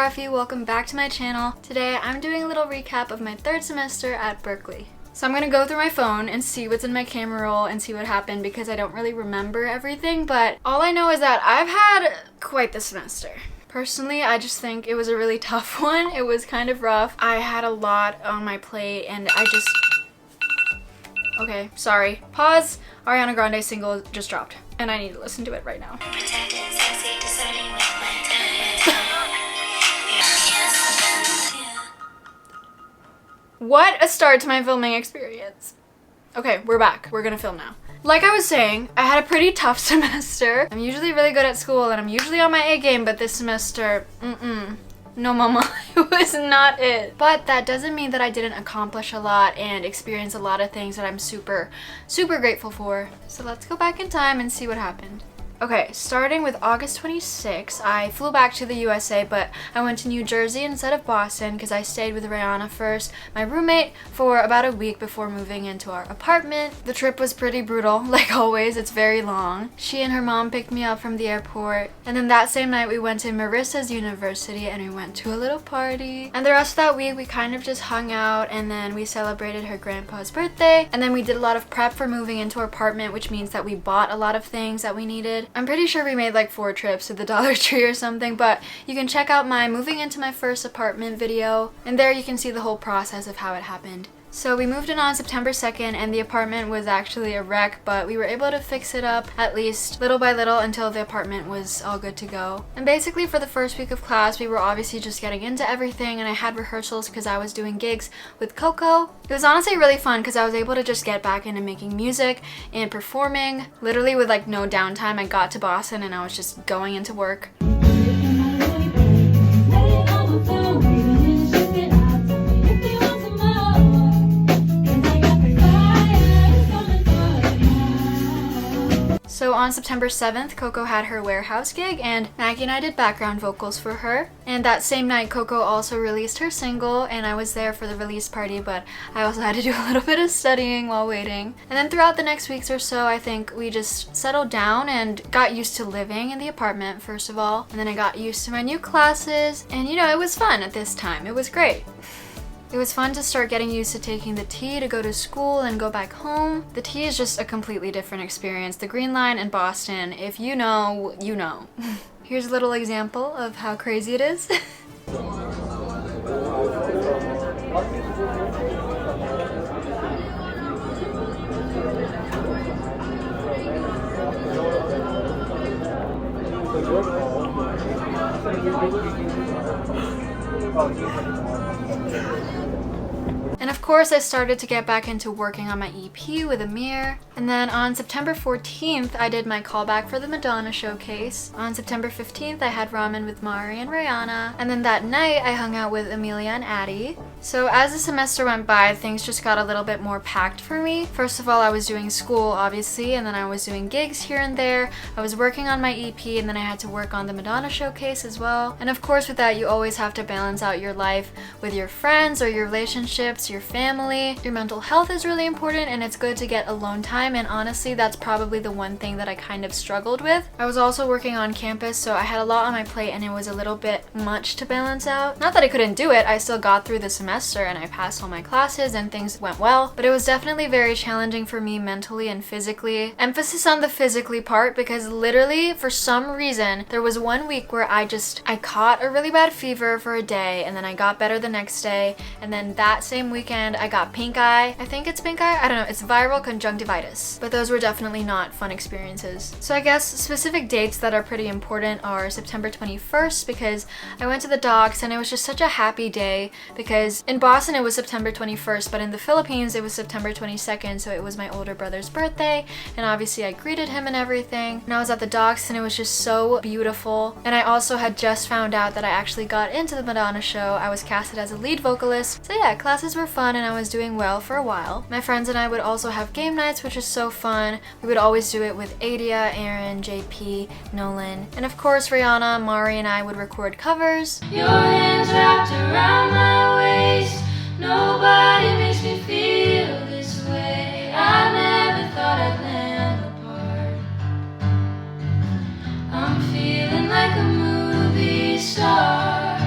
Rafi, welcome back to my channel. Today I'm doing a little recap of my third semester at Berkeley. So I'm gonna go through my phone and see what's in my camera roll and see what happened because I don't really remember everything, but all I know is that I've had quite the semester. Personally, I just think it was a really tough one. It was kind of rough. I had a lot on my plate and Okay, sorry. Pause. Ariana Grande single just dropped and I need to listen to it right now. What a start to my filming experience. Okay, we're back. We're gonna film now. Like I was saying, I had a pretty tough semester. I'm usually really good at school and I'm usually on my A game, but this semester, no mama, it was not it. But that doesn't mean that I didn't accomplish a lot and experience a lot of things that I'm super grateful for. So let's go back in time and see what happened. Okay, starting with August 26, I flew back to the USA, but I went to New Jersey instead of Boston because I stayed with Rihanna first, my roommate, for about a week before moving into our apartment. The trip was pretty brutal, like always, it's very long. She and her mom picked me up from the airport, and then that same night we went to Marissa's university and we went to a little party. And the rest of that week we kind of just hung out and then we celebrated her grandpa's birthday, and then we did a lot of prep for moving into our apartment, which means that we bought a lot of things that we needed. I'm pretty sure we made like 4 trips to the Dollar Tree or something, but you can check out my moving into my first apartment video, and there you can see the whole process of how it happened. So we moved in on September 2nd and the apartment was actually a wreck, but we were able to fix it up at least little by little until the apartment was all good to go. And basically for the first week of class, we were obviously just getting into everything, and I had rehearsals because I was doing gigs with Coco. It was honestly really fun because I was able to just get back into making music and performing. Literally with like no downtime, I got to Boston and I was just going into work. So on September 7th, Coco had her warehouse gig and Maggie and I did background vocals for her. And that same night, Coco also released her single and I was there for the release party, but I also had to do a little bit of studying while waiting. And then throughout the next weeks or so, I think we just settled down and got used to living in the apartment, first of all. And then I got used to my new classes and you know, it was fun at this time. It was great. It was fun to start getting used to taking the T to go to school and go back home. The T is just a completely different experience. The Green Line in Boston, if you know, you know. Here's a little example of how crazy it is. And of course, I started to get back into working on my EP with Amir. And then on September 14th, I did my callback for the Madonna showcase. On September 15th, I had ramen with Mari and Rihanna. And then that night, I hung out with Amelia and Addie. So as the semester went by, things just got a little bit more packed for me. First of all, I was doing school, obviously, and then I was doing gigs here and there. I was working on my EP, and then I had to work on the Madonna showcase as well. And of course, with that, you always have to balance out your life with your friends or your relationships, your family. Your mental health is really important, and it's good to get alone time, and honestly, that's probably the one thing that I kind of struggled with. I was also working on campus, so I had a lot on my plate, and it was a little bit much to balance out. Not that I couldn't do it, I still got through the semester and I passed all my classes and things went well, but it was definitely very challenging for me mentally and physically. Emphasis on the physically part because literally for some reason there was one week where I caught a really bad fever for a day and then I got better the next day, and then that same weekend I got pink eye. I think it's pink eye? I don't know. It's viral conjunctivitis. But those were definitely not fun experiences. So I guess specific dates that are pretty important are September 21st because I went to the docks and it was just such a happy day because in Boston it was September 21st, but in the Philippines it was September 22nd, so it was my older brother's birthday, and obviously I greeted him and everything. And I was at the docks and it was just so beautiful. And I also had just found out that I actually got into the Madonna show. I was casted as a lead vocalist. So yeah, classes were fun and I was doing well for a while. My friends and I would also have game nights, which is so fun. We would always do it with Adia, Aaron, JP, Nolan, and of course Rihanna, Mari, and I would record covers. Your hands wrapped around my waist. Nobody makes me feel this way. I never thought I'd land apart. I'm feeling like a movie star.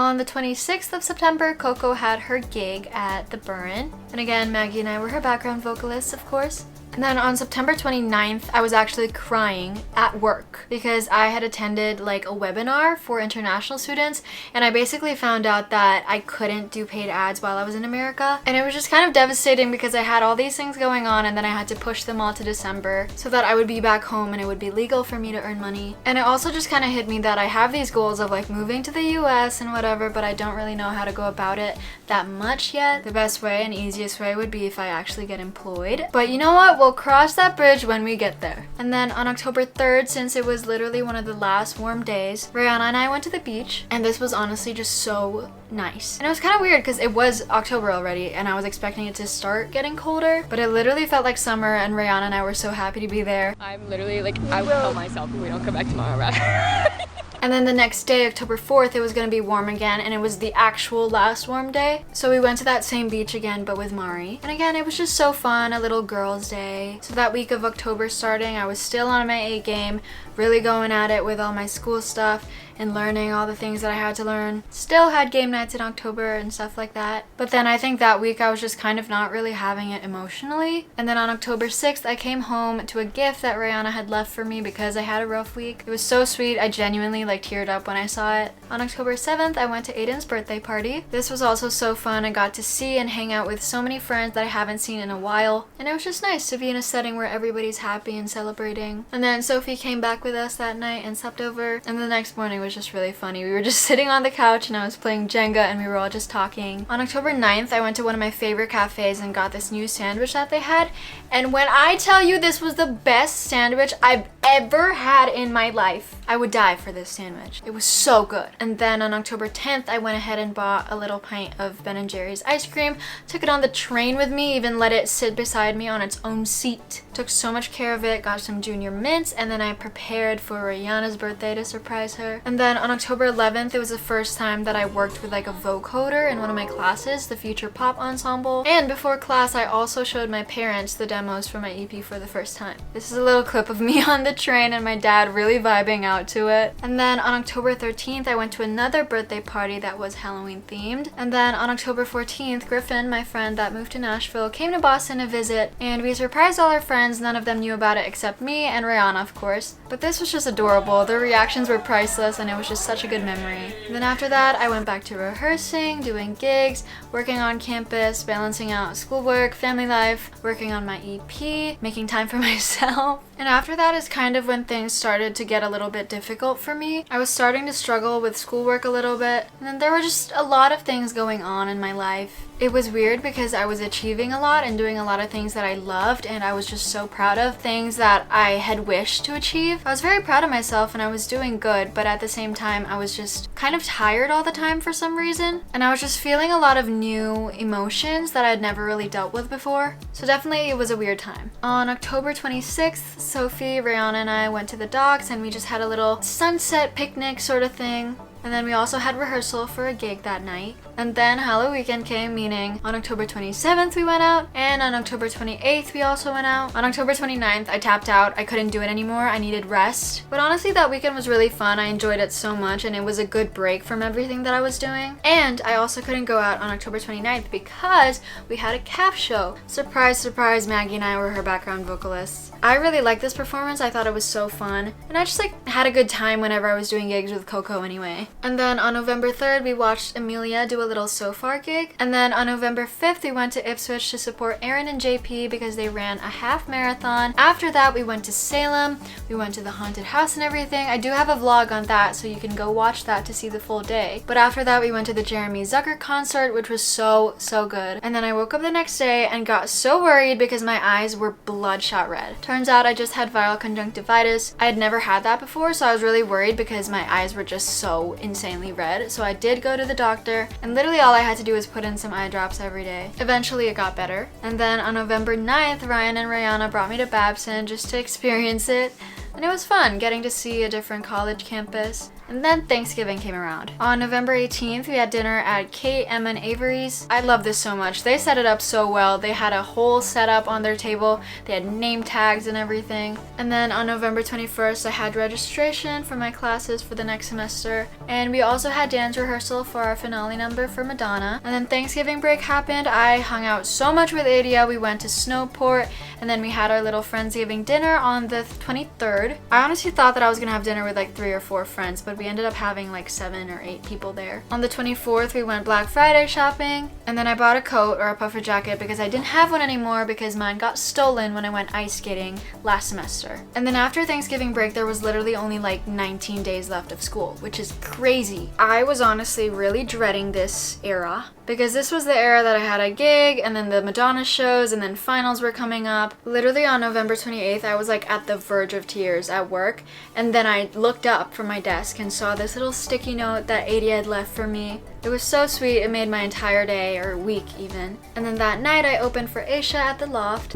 On the 26th of September, Coco had her gig at the Burren. And again, Maggie and I were her background vocalists, of course. And then on September 29th, I was actually crying at work because I had attended like a webinar for international students, and I basically found out that I couldn't do paid ads while I was in America. And it was just kind of devastating because I had all these things going on, and then I had to push them all to December so that I would be back home and it would be legal for me to earn money. And it also just kind of hit me that I have these goals of like moving to the US and whatever, but I don't really know how to go about it that much yet. The best way and easiest way would be if I actually get employed. But you know what? We'll cross that bridge when we get there. And then on October 3rd, since it was literally one of the last warm days, Rihanna and I went to the beach, and this was honestly just so nice. And it was kind of weird because it was October already and I was expecting it to start getting colder, but it literally felt like summer, and Rihanna and I were so happy to be there. I'm literally like, I would kill myself if we don't come back tomorrow, Rafi. And then the next day, October 4th, it was gonna be warm again, and it was the actual last warm day. So we went to that same beach again, but with Mari. And again, it was just so fun, a little girls' day. So that week of October starting, I was still on my A game, really going at it with all my school stuff and learning all the things that I had to learn. Still had game nights in October and stuff like that. But then I think that week I was just kind of not really having it emotionally. And then on October 6th, I came home to a gift that Rihanna had left for me because I had a rough week. It was so sweet. I genuinely like teared up when I saw it. On October 7th, I went to Aiden's birthday party. This was also so fun. I got to see and hang out with so many friends that I haven't seen in a while. And it was just nice to be in a setting where everybody's happy and celebrating. And then Sophie came back with us that night and slept over. And the next morning was just really funny. We were just sitting on the couch and I was playing Jenga and we were all just talking. On October 9th, I went to one of my favorite cafes and got this new sandwich that they had. And when I tell you this was the best sandwich I've ever had in my life, I would die for this sandwich. It was so good. And then on October 10th, I went ahead and bought a little pint of Ben & Jerry's ice cream, took it on the train with me, even let it sit beside me on its own seat. Took so much care of it, got some junior mints, and then I prepared for Rihanna's birthday to surprise her. And then on October 11th, it was the first time that I worked with like a vocoder in one of my classes, the Future Pop Ensemble. And before class, I also showed my parents the demos for my EP for the first time. This is a little clip of me on the train and my dad really vibing out to it. And then on October 13th, I went to another birthday party that was Halloween themed. And then on October 14th, Griffin, my friend that moved to Nashville, came to Boston to visit, and we surprised all our friends. None of them knew about it except me and Rihanna, of course. But this was just adorable. Their reactions were priceless and it was just such a good memory. And then after that, I went back to rehearsing, doing gigs, working on campus, balancing out schoolwork, family life, working on my EP, making time for myself. And after that is kind of when things started to get a little bit difficult for me. I was starting to struggle with schoolwork a little bit, and then there were just a lot of things going on in my life. It was weird because I was achieving a lot and doing a lot of things that I loved, and I was just so proud of things that I had wished to achieve. I was very proud of myself and I was doing good, but at the same time I was just kind of tired all the time for some reason, and I was just feeling a lot of new emotions that I'd never really dealt with before. So definitely it was a weird time. On October 26th, Sophie, Rihanna, and I went to the docks and we just had a little sunset picnic sort of thing. And then we also had rehearsal for a gig that night. And then Halloween weekend came, meaning on October 27th we went out, and on October 28th we also went out. On October 29th I tapped out. I couldn't do it anymore. I needed rest. But honestly that weekend was really fun. I enjoyed it so much and it was a good break from everything that I was doing. And I also couldn't go out on October 29th because we had a calf show. Surprise, surprise, Maggie and I were her background vocalists. I really liked this performance. I thought it was so fun. And I just had a good time whenever I was doing gigs with Coco anyway. And then on November 3rd, we watched Amelia do a little So Far gig. And then on November 5th, we went to Ipswich to support Aaron and JP because they ran a half marathon. After that, we went to Salem. We went to the haunted house and everything. I do have a vlog on that, so you can go watch that to see the full day. But after that, we went to the Jeremy Zucker concert, which was so good. And then I woke up the next day and got so worried because my eyes were bloodshot red. Turns out I just had viral conjunctivitis. I had never had that before, so I was really worried because my eyes were just so insanely red. So I did go to the doctor, and literally all I had to do was put in some eye drops every day. Eventually it got better. And then on November 9th, Ryan and Rihanna brought me to Babson just to experience it. And it was fun getting to see a different college campus. And then Thanksgiving came around. On November 18th, we had dinner at Kate, Emma, and Avery's. I love this so much. They set it up so well. They had a whole setup on their table. They had name tags and everything. And then on November 21st, I had registration for my classes for the next semester. And we also had dance rehearsal for our finale number for Madonna. And then Thanksgiving break happened. I hung out so much with Adia. We went to Snowport, and then we had our little Friendsgiving dinner on the 23rd. I honestly thought that I was gonna have dinner with like 3 or 4 friends, but we ended up having like 7 or 8 people there. On the 24th, we went Black Friday shopping, and then I bought a coat or a puffer jacket because I didn't have one anymore because mine got stolen when I went ice skating last semester. And then after Thanksgiving break, there was literally only like 19 days left of school, which is crazy. I was honestly really dreading this era because this was the era that I had a gig, and then the Madonna shows, and then finals were coming up. Literally on November 28th, I was like at the verge of tears at work, and then I looked up from my desk and saw this little sticky note that Adia had left for me. It was so sweet, it made my entire day, or week even. And then that night I opened for Aisha at the Loft.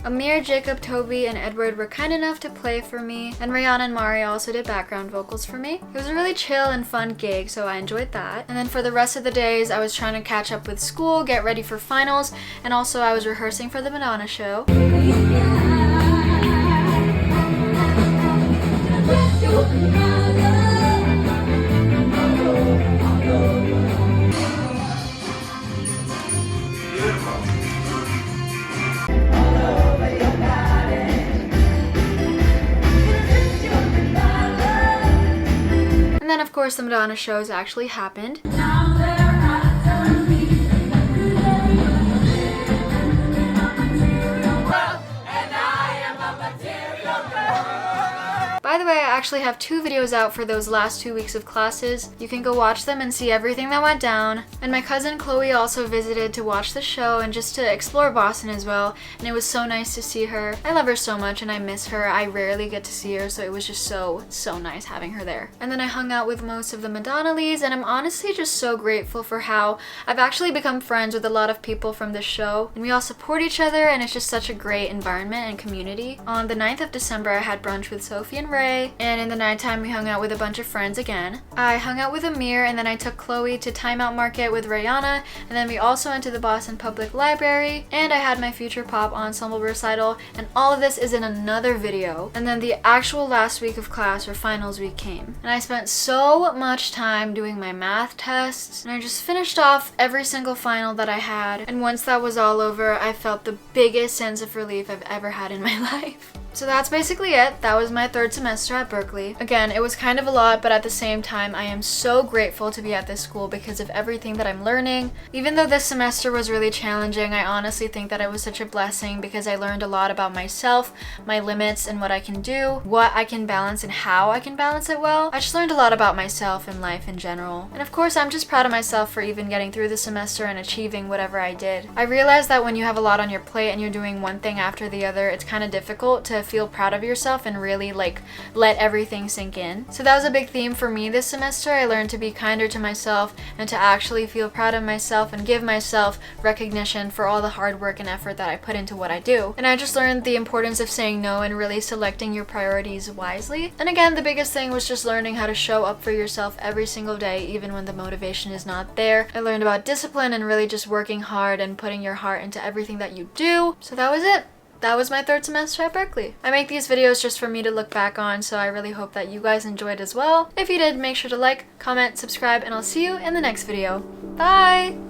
Amir, Jacob, Toby, and Edward were kind enough to play for me, and Rihanna and Mari also did background vocals for me. It was a really chill and fun gig, so I enjoyed that. And then for the rest of the days, I was trying to catch up with school, get ready for finals, and also I was rehearsing for the Madonna show. And then of course the Madonna shows actually happened. By the way, I actually have 2 videos out for those last 2 weeks of classes. You can go watch them and see everything that went down. And my cousin Chloe also visited to watch the show and just to explore Boston as well, and it was so nice to see her. I love her so much and I miss her. I rarely get to see her, so it was just so nice having her there. And then I hung out with most of the Madonna leads, and I'm honestly just so grateful for how I've actually become friends with a lot of people from this show, and we all support each other, and it's just such a great environment and community. On the 9th of December, I had brunch with Sophie and Ray, and in the nighttime we hung out with a bunch of friends again. I hung out with Amir, and then I took Chloe to Time Out Market with Rihanna, and then we also went to the Boston Public Library, and I had my Future Pop ensemble recital, and all of this is in another video. And then the actual last week of class or finals week came, and I spent so much time doing my math tests, and I just finished off every single final that I had, and once that was all over, I felt the biggest sense of relief I've ever had in my life. So that's basically it. That was my 3rd semester at Berkeley. Again, it was kind of a lot, but at the same time, I am so grateful to be at this school because of everything that I'm learning. Even though this semester was really challenging, I honestly think that it was such a blessing because I learned a lot about myself, my limits, and what I can do, what I can balance, and how I can balance it well. I just learned a lot about myself and life in general. And of course, I'm just proud of myself for even getting through the semester and achieving whatever I did. I realized that when you have a lot on your plate and you're doing one thing after the other, it's kind of difficult to feel proud of yourself and really like let everything sink in. So that was a big theme for me this semester. I learned to be kinder to myself and to actually feel proud of myself and give myself recognition for all the hard work and effort that I put into what I do. And I just learned the importance of saying no and really selecting your priorities wisely. And again, the biggest thing was just learning how to show up for yourself every single day, even when the motivation is not there. I learned about discipline and really just working hard and putting your heart into everything that you do. So that was it. That was my 3rd semester at Berkeley. I make these videos just for me to look back on, so I really hope that you guys enjoyed as well. If you did, make sure to like, comment, subscribe, and I'll see you in the next video. Bye!